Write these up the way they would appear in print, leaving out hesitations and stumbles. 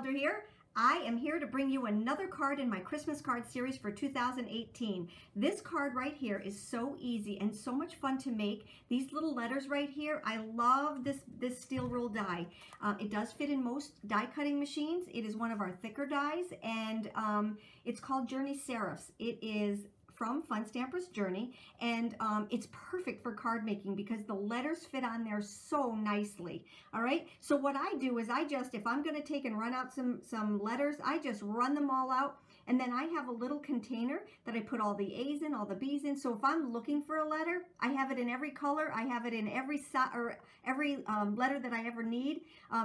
Valder here. I am here to bring you another card in my Christmas card series for 2018. This card right here is so easy and so much fun to make. These little letters right here, I love this steel roll die. It does fit in most die cutting machines. It is one of our thicker dies, and it's called Journey Serifs. It is from Fun Stamper's Journey, and it's perfect for card making because the letters fit on there so nicely. All right, so what I do is if I'm going to take and run out some letters, I just run them all out, and then I have a little container that I put all the A's in, all the B's in. So if I'm looking for a letter, I have it in every color. I have it in every letter that I ever need.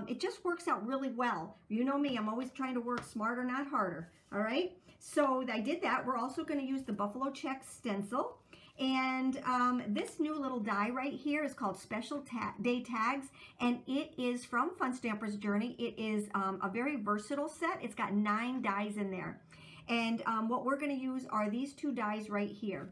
It just works out really well. You know me, I'm always trying to work smarter, not harder. All right, so I did that. We're also going to use the Buffalo Check stencil, and this new little die right here is called Special Day Tags, and it is from Fun Stamper's Journey. It is a very versatile set. It's got 9 dies in there, and what we're going to use are these 2 dies right here.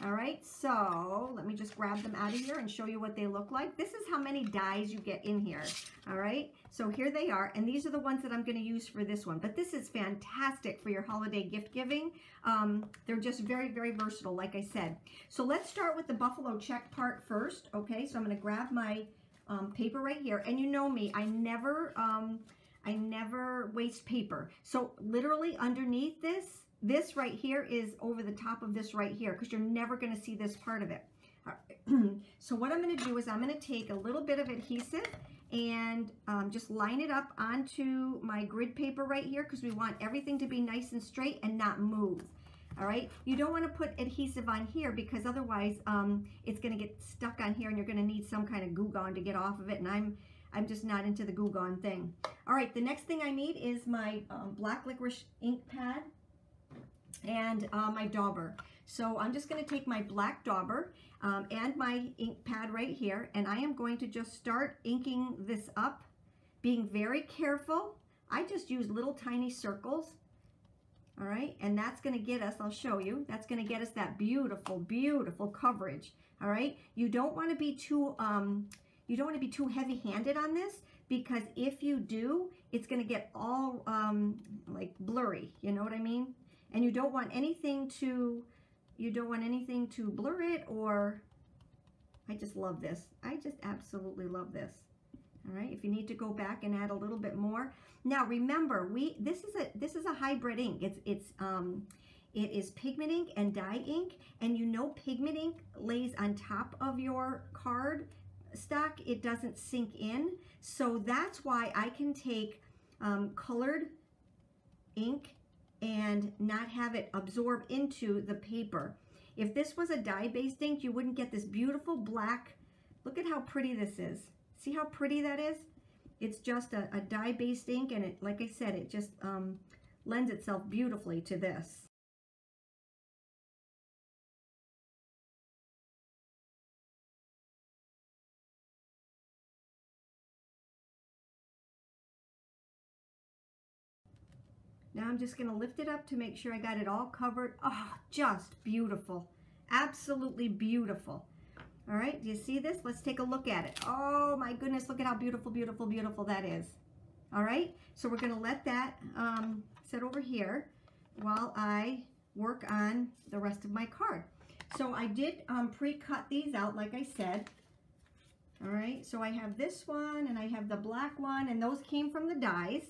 All right, so let me just grab them out of here and show you what they look like. This is how many dies you get in here. All right, so here they are, and these are the ones that I'm going to use for this one. But this is fantastic for your holiday gift giving. They're just very, very versatile, like I said. So let's start with the Buffalo Check part first. Okay, so I'm going to grab my paper right here, and you know me, I never waste paper. So literally underneath this right here is over the top of this right here, because you're never going to see this part of it. So what I'm going to do is I'm going to take a little bit of adhesive and just line it up onto my grid paper right here, because we want everything to be nice and straight and not move. All right, you don't want to put adhesive on here because otherwise it's going to get stuck on here and you're going to need some kind of glue gun to get off of it, and I'm just not into the glue gun thing. All right, the next thing I need is my black licorice ink pad and my Dauber. So I'm just going to take my black Dauber and my ink pad right here, and I am going to just start inking this up, being very careful. I just use little tiny circles. All right, and that's going to get us, I'll show you, that's going to get us that beautiful, beautiful coverage. All right, you don't want to be too heavy-handed on this, because if you do, it's going to get all like blurry, you know what I mean? And you don't want anything to blur it, or I just love this. I just absolutely love this. All right, if you need to go back and add a little bit more. Now remember, this is a hybrid ink. It is pigment ink and dye ink, and you know pigment ink lays on top of your card stock. It doesn't sink in, so that's why I can take colored ink and not have it absorb into the paper. If this was a dye-based ink, you wouldn't get this beautiful black. Look at how pretty this is. See how pretty that is? It's just a dye-based ink, and it, like I said, it just lends itself beautifully to this. Now I'm just going to lift it up to make sure I got it all covered. Oh, just beautiful. Absolutely beautiful. All right, do you see this? Let's take a look at it. Oh my goodness, look at how beautiful, beautiful, beautiful that is. All right, so we're going to let that sit over here while I work on the rest of my card. So I did pre-cut these out, like I said. All right, so I have this one and I have the black one, and those came from the dies.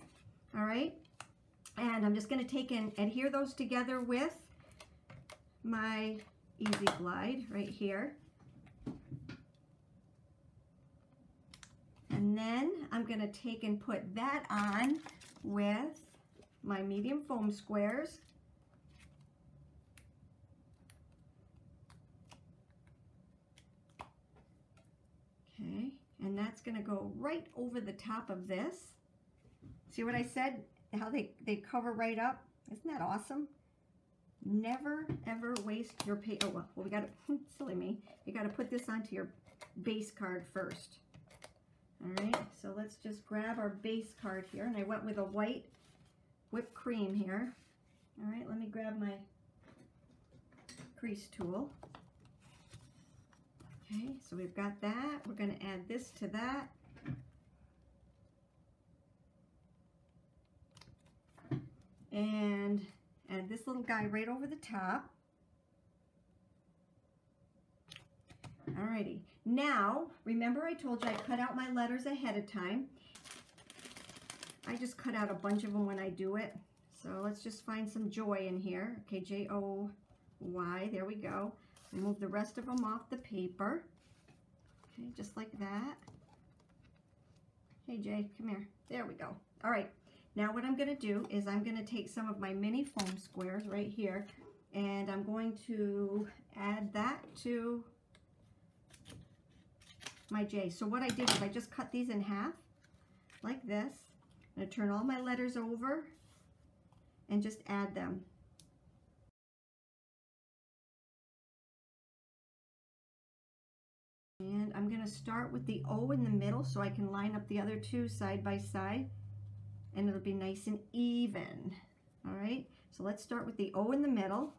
All right. And I'm just going to take and adhere those together with my Easy Glide right here. And then I'm going to take and put that on with my medium foam squares. Okay, and that's going to go right over the top of this. See what I said? How they cover right up. Isn't that awesome? Never ever waste your paper. Oh, well, we got to, silly me, you got to put this onto your base card first. All right, so let's just grab our base card here, and I went with a white whipped cream here. All right, let me grab my crease tool. Okay, so we've got that. We're going to add this to that. and add this little guy right over the top. Alrighty, now remember I told you I cut out my letters ahead of time. I just cut out a bunch of them when I do it. So let's just find some joy in here. Okay, J-O-Y, there we go. Remove the rest of them off the paper. Okay, just like that. Hey Jay, come here. There we go. All right, now what I'm going to do is I'm going to take some of my mini foam squares right here, and I'm going to add that to my J. So what I did is I just cut these in half like this. I'm going to turn all my letters over and just add them. And I'm going to start with the O in the middle so I can line up the other two side by side, and it'll be nice and even. All right, so let's start with the O in the middle.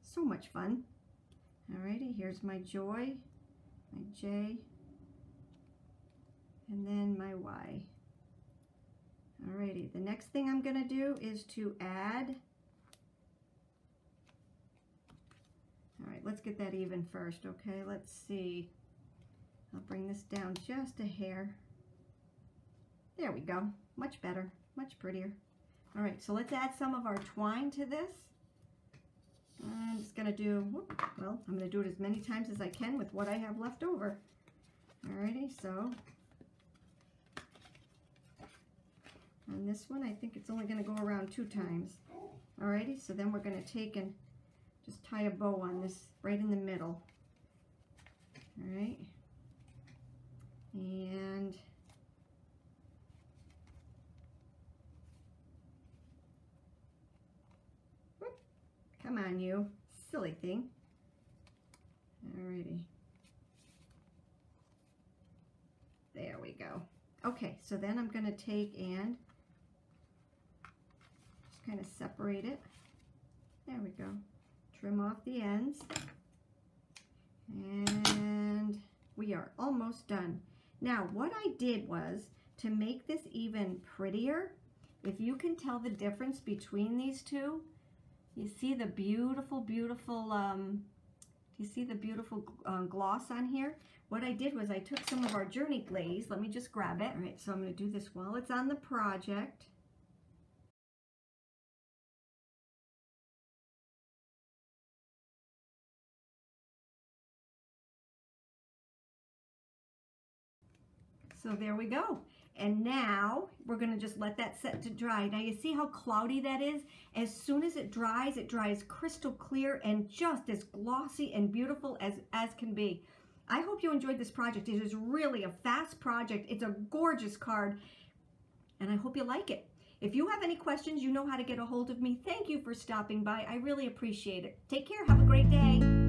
So much fun. Alrighty, here's my joy, my J, and then my Y. Alrighty, the next thing I'm going to do is to add. Alright, let's get that even first, okay? Let's see. I'll bring this down just a hair. There we go. Much better, much prettier. Alright, so let's add some of our twine to this. I'm just going to do, well, I'm going to do it as many times as I can with what I have left over. Alrighty, so on this one, I think it's only going to go around 2 times. Alrighty, so then we're going to take and just tie a bow on this right in the middle. Alright, and come on, you silly thing. Alrighty. There we go. Okay, so then I'm going to take and just kind of separate it. There we go. Trim off the ends. And we are almost done. Now, what I did was to make this even prettier, if you can tell the difference between these two, you see the beautiful, beautiful, you see the beautiful gloss on here? What I did was I took some of our Journey Glaze. Let me just grab it. All right, so I'm going to do this while it's on the project. So there we go. And now we're going to just let that set to dry. Now you see how cloudy that is? As soon as it dries crystal clear and just as glossy and beautiful as can be. I hope you enjoyed this project. It is really a fast project. It's a gorgeous card, and I hope you like it. If you have any questions, you know how to get a hold of me. Thank you for stopping by. I really appreciate it. Take care. Have a great day.